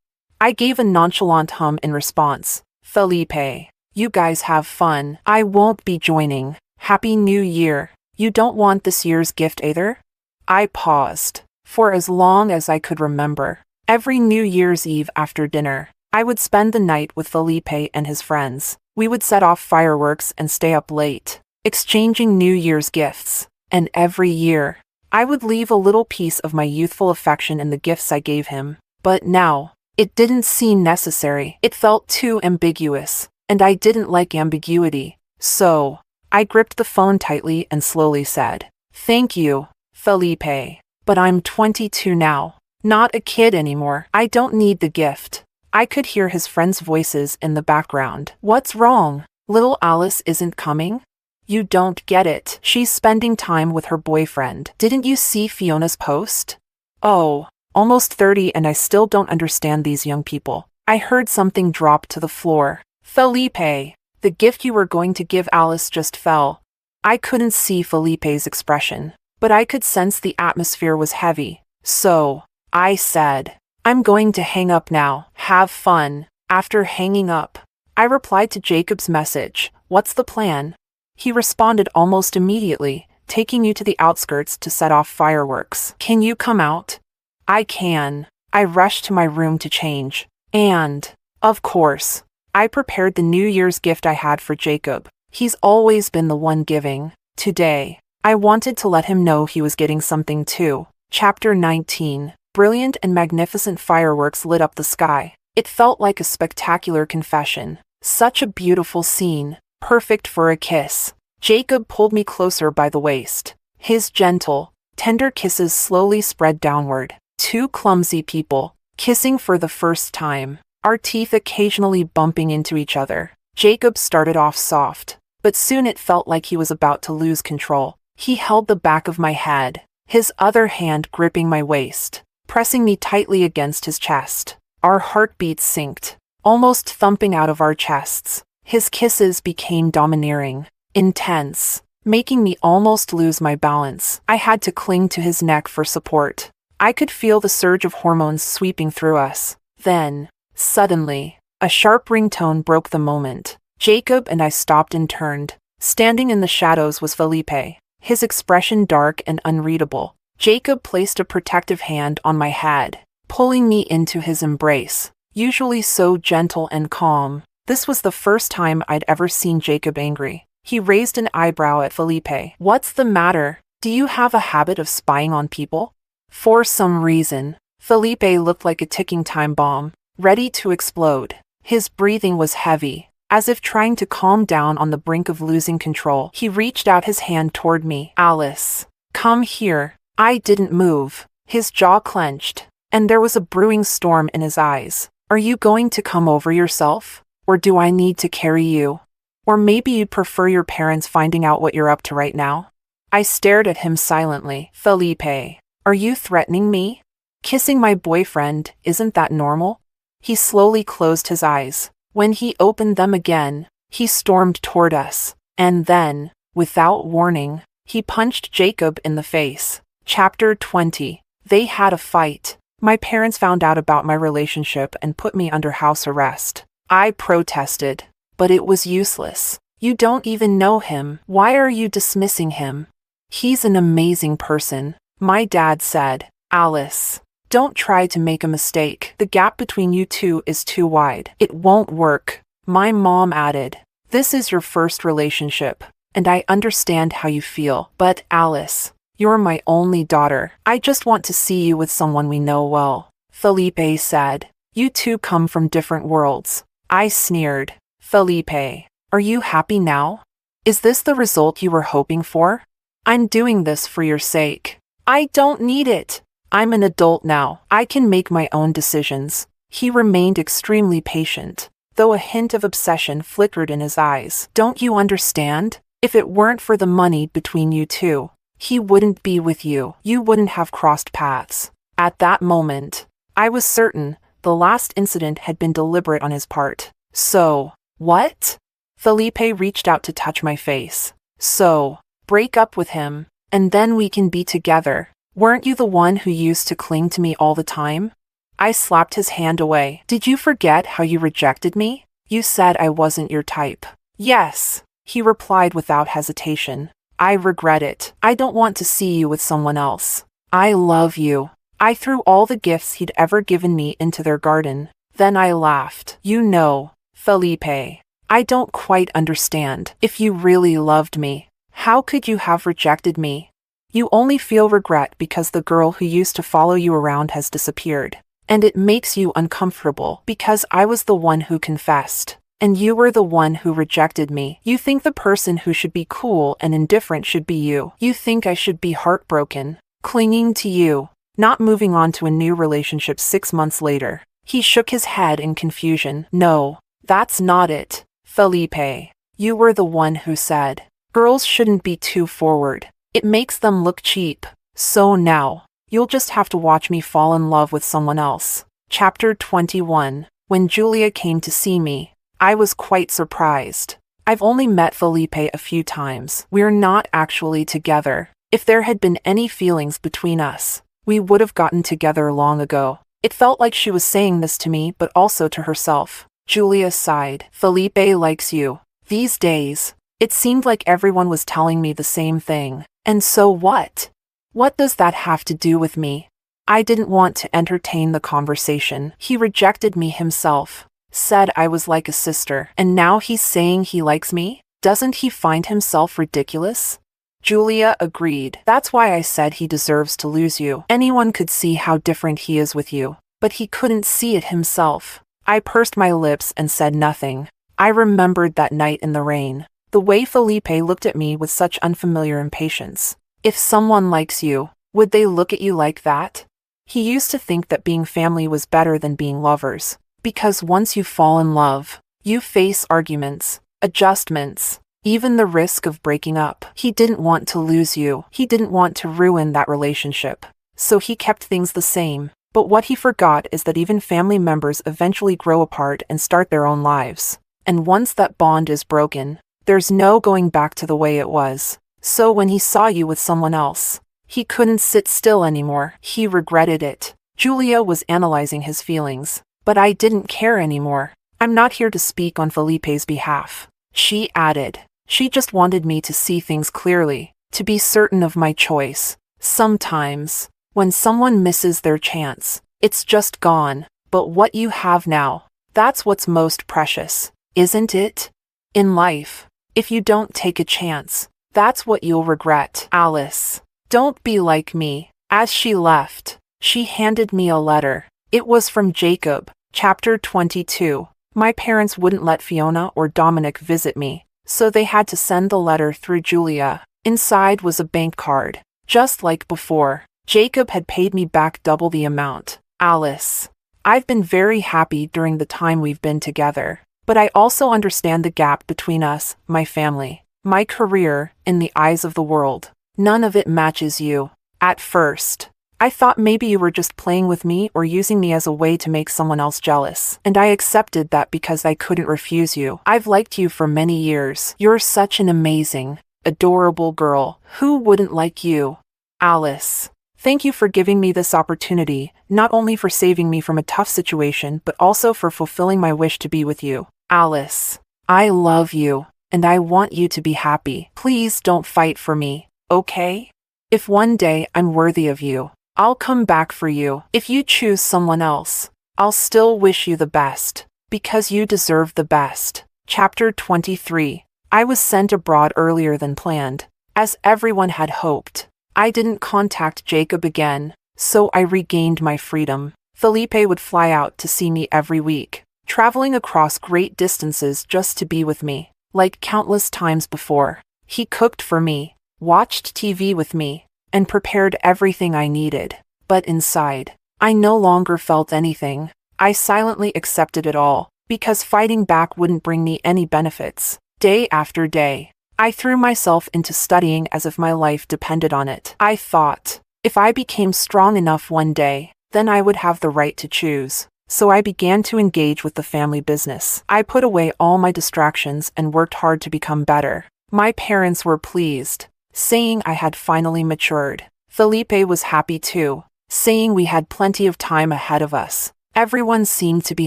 I gave a nonchalant hum in response. Felipe, you guys have fun. I won't be joining. Happy New Year. You don't want this year's gift either? I paused. For as long as I could remember, every New Year's Eve after dinner, I would spend the night with Felipe and his friends. We would set off fireworks and stay up late, exchanging New Year's gifts. And every year, I would leave a little piece of my youthful affection in the gifts I gave him. But now, it didn't seem necessary. It felt too ambiguous, and I didn't like ambiguity. So, I gripped the phone tightly and slowly said, thank you, Felipe. But I'm 22 now, not a kid anymore. I don't need the gift. I could hear his friends' voices in the background. What's wrong? Little Alice isn't coming? You don't get it. She's spending time with her boyfriend. Didn't you see Fiona's post? Oh, almost 30 and I still don't understand these young people. I heard something drop to the floor. Felipe, the gift you were going to give Alice just fell. I couldn't see Felipe's expression, but I could sense the atmosphere was heavy. So, I said, I'm going to hang up now. Have fun. After hanging up, I replied to Jacob's message. What's the plan? He responded almost immediately, taking you to the outskirts to set off fireworks. Can you come out? I can. I rushed to my room to change. And, of course, I prepared the New Year's gift I had for Jacob. He's always been the one giving. Today, I wanted to let him know he was getting something too. Chapter 19. Brilliant and magnificent fireworks lit up the sky. It felt like a spectacular confession. Such a beautiful scene, perfect for a kiss. Jacob pulled me closer by the waist. His gentle, tender kisses slowly spread downward. Two clumsy people, kissing for the first time, our teeth occasionally bumping into each other. Jacob started off soft, but soon it felt like he was about to lose control. He held the back of my head, his other hand gripping my waist, pressing me tightly against his chest. Our heartbeats synced, almost thumping out of our chests. His kisses became domineering, intense, making me almost lose my balance. I had to cling to his neck for support. I could feel the surge of hormones sweeping through us. Then, suddenly, a sharp ringtone broke the moment. Jacob and I stopped and turned. Standing in the shadows was Felipe, his expression dark and unreadable. Jacob placed a protective hand on my head, pulling me into his embrace, usually so gentle and calm. This was the first time I'd ever seen Jacob angry. He raised an eyebrow at Felipe. What's the matter? Do you have a habit of spying on people? For some reason, Felipe looked like a ticking time bomb, ready to explode. His breathing was heavy, as if trying to calm down on the brink of losing control. He reached out his hand toward me. Alice, come here. I didn't move. His jaw clenched, and there was a brewing storm in his eyes. Are you going to come over yourself? Or do I need to carry you? Or maybe you'd prefer your parents finding out what you're up to right now? I stared at him silently. Felipe, are you threatening me? Kissing my boyfriend, isn't that normal? He slowly closed his eyes. When he opened them again, he stormed toward us. And then, without warning, he punched Jacob in the face. Chapter 20. They had a fight. My parents found out about my relationship and put me under house arrest. I protested, but it was useless. You don't even know him. Why are you dismissing him? He's an amazing person, my dad said. Alice, don't try to make a mistake. The gap between you two is too wide. It won't work. My mom added, this is your first relationship, and I understand how you feel. But Alice, you're my only daughter. I just want to see you with someone we know well. Felipe said, you two come from different worlds. I sneered. Felipe, are you happy now? Is this the result you were hoping for? I'm doing this for your sake. I don't need it. I'm an adult now. I can make my own decisions. He remained extremely patient, though a hint of obsession flickered in his eyes. Don't you understand? If it weren't for the money between you two, he wouldn't be with you. You wouldn't have crossed paths. At that moment, I was certain the last incident had been deliberate on his part. So, what? Felipe reached out to touch my face. So, break up with him, and then we can be together. Weren't you the one who used to cling to me all the time? I slapped his hand away. Did you forget how you rejected me? You said I wasn't your type. Yes, he replied without hesitation. I regret it. I don't want to see you with someone else. I love you. I threw all the gifts he'd ever given me into their garden. Then I laughed. You know, Felipe, I don't quite understand. If you really loved me, how could you have rejected me? You only feel regret because the girl who used to follow you around has disappeared. And it makes you uncomfortable because I was the one who confessed. And you were the one who rejected me. You think the person who should be cool and indifferent should be you. You think I should be heartbroken, clinging to you, not moving on to a new relationship 6 months later. He shook his head in confusion. No, that's not it. Felipe, you were the one who said, girls shouldn't be too forward. It makes them look cheap. So now, you'll just have to watch me fall in love with someone else. Chapter 21. When Julia came to see me, I was quite surprised. I've only met Felipe a few times. We're not actually together. If there had been any feelings between us, we would have gotten together long ago. It felt like she was saying this to me, but also to herself. Julia sighed. Felipe likes you. These days, it seemed like everyone was telling me the same thing. And so what? What does that have to do with me? I didn't want to entertain the conversation. He rejected me himself, said I was like a sister, and now he's saying he likes me? Doesn't he find himself ridiculous? Julia agreed. That's why I said he deserves to lose you. Anyone could see how different he is with you, but he couldn't see it himself. I pursed my lips and said nothing. I remembered that night in the rain, the way Felipe looked at me with such unfamiliar impatience. If someone likes you, would they look at you like that? He used to think that being family was better than being lovers, because once you fall in love, you face arguments, adjustments, even the risk of breaking up. He didn't want to lose you. He didn't want to ruin that relationship. So he kept things the same. But what he forgot is that even family members eventually grow apart and start their own lives. And once that bond is broken, there's no going back to the way it was. So when he saw you with someone else, he couldn't sit still anymore. He regretted it. Julia was analyzing his feelings, but I didn't care anymore. I'm not here to speak on Felipe's behalf, she added. She just wanted me to see things clearly, to be certain of my choice. Sometimes, when someone misses their chance, it's just gone. But what you have now, that's what's most precious, isn't it? In life, if you don't take a chance, that's what you'll regret. Alice, don't be like me. As she left, she handed me a letter. It was from Jacob. Chapter 22. My parents wouldn't let Fiona or Dominic visit me, so they had to send the letter through Julia. Inside was a bank card. Just like before, Jacob had paid me back double the amount. Alice, I've been very happy during the time we've been together, But I also understand the gap between us, my family, my career, in the eyes of the world. None of it matches you. At first, I thought maybe you were just playing with me or using me as a way to make someone else jealous. And I accepted that because I couldn't refuse you. I've liked you for many years. You're such an amazing, adorable girl. Who wouldn't like you? Alice. Thank you for giving me this opportunity, not only for saving me from a tough situation, but also for fulfilling my wish to be with you. Alice. I love you, and I want you to be happy. Please don't fight for me, okay? If one day I'm worthy of you, I'll come back for you. If you choose someone else, I'll still wish you the best, because you deserve the best. Chapter 23. I was sent abroad earlier than planned, as everyone had hoped. I didn't contact Jacob again, so I regained my freedom. Felipe would fly out to see me every week, traveling across great distances just to be with me. Like countless times before, he cooked for me, watched TV with me, and prepared everything I needed. But inside, I no longer felt anything. I silently accepted it all, because fighting back wouldn't bring me any benefits. Day after day, I threw myself into studying as if my life depended on it. I thought, if I became strong enough one day, then I would have the right to choose. So I began to engage with the family business. I put away all my distractions and worked hard to become better. My parents were pleased, saying I had finally matured. Felipe was happy too, saying we had plenty of time ahead of us. Everyone seemed to be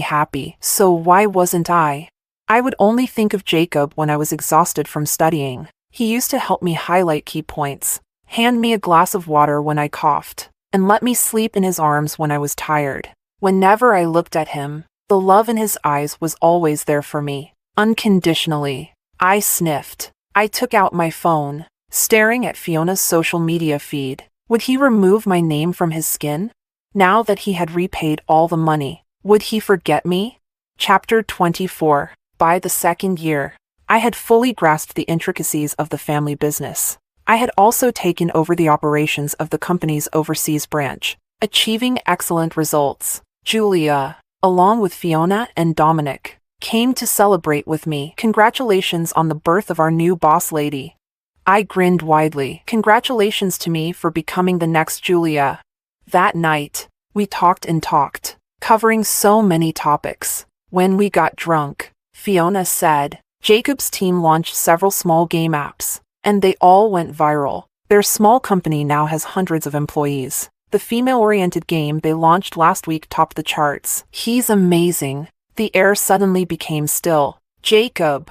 happy, so why wasn't I? I would only think of Jacob when I was exhausted from studying. He used to help me highlight key points, hand me a glass of water when I coughed, and let me sleep in his arms when I was tired. Whenever I looked at him, the love in his eyes was always there for me, unconditionally. I sniffed. I took out my phone, staring at Fiona's social media feed. Would he remove my name from his skin? Now that he had repaid all the money, would he forget me? Chapter 24. By the second year, I had fully grasped the intricacies of the family business. I had also taken over the operations of the company's overseas branch, achieving excellent results. Julia, along with Fiona and Dominic, came to celebrate with me. Congratulations on the birth of our new boss lady. I grinned widely. Congratulations to me for becoming the next Julia. That night, we talked and talked, covering so many topics. When we got drunk, Fiona said, Jacob's team launched several small game apps, and they all went viral. Their small company now has hundreds of employees. The female-oriented game they launched last week topped the charts. He's amazing. The air suddenly became still. Jacob.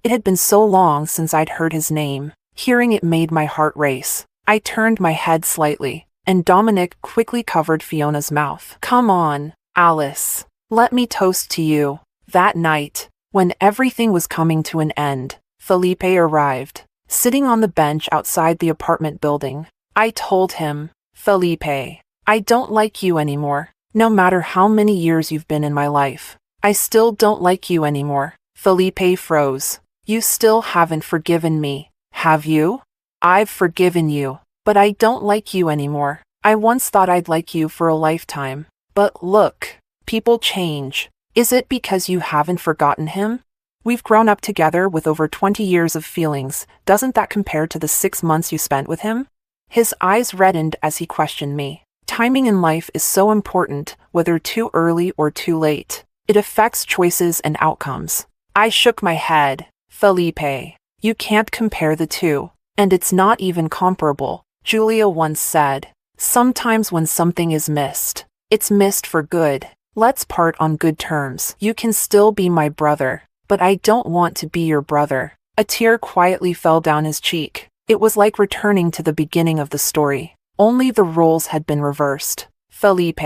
It had been so long since I'd heard his name. Hearing it made my heart race. I turned my head slightly, and Dominic quickly covered Fiona's mouth. Come on, Alice. Let me toast to you. That night, when everything was coming to an end, Felipe arrived, sitting on the bench outside the apartment building. I told him, Felipe, I don't like you anymore. No matter how many years you've been in my life, I still don't like you anymore. Felipe froze. You still haven't forgiven me, have you? I've forgiven you, but I don't like you anymore. I once thought I'd like you for a lifetime. But look, people change. Is it because you haven't forgotten him? We've grown up together with over 20 years of feelings. Doesn't that compare to the 6 months you spent with him? His eyes reddened as he questioned me. Timing in life is so important, whether too early or too late. It affects choices and outcomes. I shook my head. Felipe, you can't compare the two, and it's not even comparable. Julia once said, sometimes when something is missed, it's missed for good. Let's part on good terms. You can still be my brother, but I don't want to be your brother. A tear quietly fell down his cheek. It was like returning to the beginning of the story. Only the roles had been reversed. Felipe,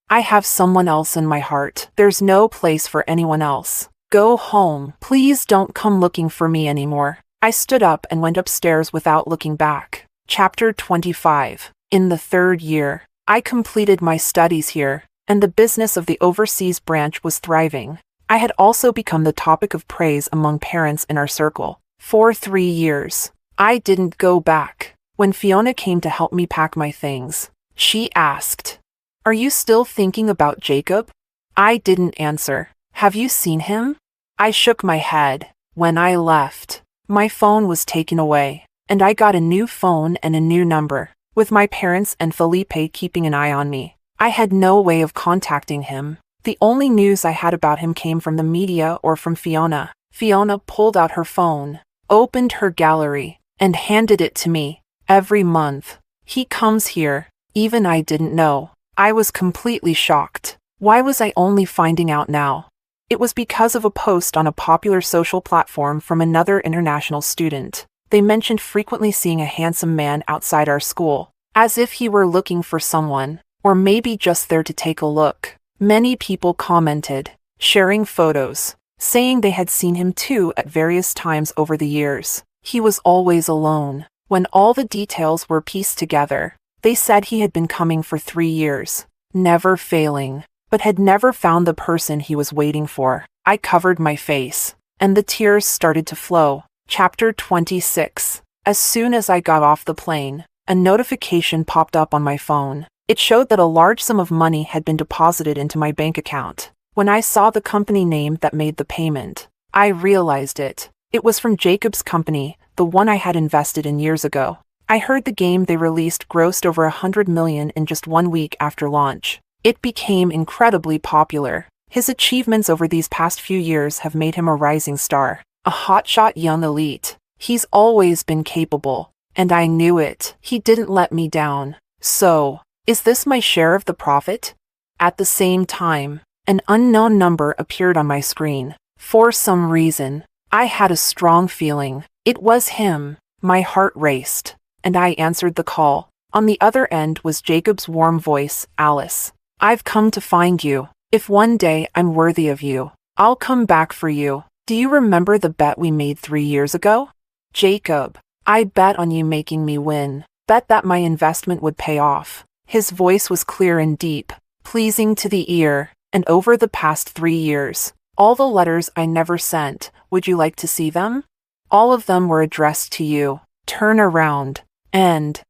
I have someone else in my heart. There's no place for anyone else. Go home. Please don't come looking for me anymore. I stood up and went upstairs without looking back. Chapter 25. In the 3rd year, I completed my studies here, and the business of the overseas branch was thriving. I had also become the topic of praise among parents in our circle. For 3 years, I didn't go back. When Fiona came to help me pack my things, she asked, "Are you still thinking about Jacob?" I didn't answer. "Have you seen him?" I shook my head. When I left, my phone was taken away, and I got a new phone and a new number, with my parents and Felipe keeping an eye on me. I had no way of contacting him. The only news I had about him came from the media or from Fiona. Fiona pulled out her phone, opened her gallery, and handed it to me. Every month, he comes here. Even I didn't know. I was completely shocked. Why was I only finding out now? It was because of a post on a popular social platform from another international student. They mentioned frequently seeing a handsome man outside our school, as if he were looking for someone, or maybe just there to take a look. Many people commented, sharing photos, saying they had seen him too at various times over the years. He was always alone. When all the details were pieced together, they said he had been coming for 3 years, never failing, but had never found the person he was waiting for. I covered my face, and the tears started to flow. Chapter 26. As soon as I got off the plane, a notification popped up on my phone. It showed that a large sum of money had been deposited into my bank account. When I saw the company name that made the payment, I realized it. It was from Jacob's company, the one I had invested in years ago. I heard the game they released grossed over 100 million in just 1 week after launch. It became incredibly popular. His achievements over these past few years have made him a rising star, a hotshot young elite. He's always been capable, and I knew it. He didn't let me down. So, is this my share of the profit? At the same time, an unknown number appeared on my screen. For some reason, I had a strong feeling. It was him. My heart raced, and I answered the call. On the other end was Jacob's warm voice, Alice. I've come to find you. If one day I'm worthy of you, I'll come back for you. Do you remember the bet we made 3 years ago? Jacob, I bet on you making me win. Bet that my investment would pay off. His voice was clear and deep, pleasing to the ear. And over the past 3 years, all the letters I never sent, would you like to see them? All of them were addressed to you. Turn around. End.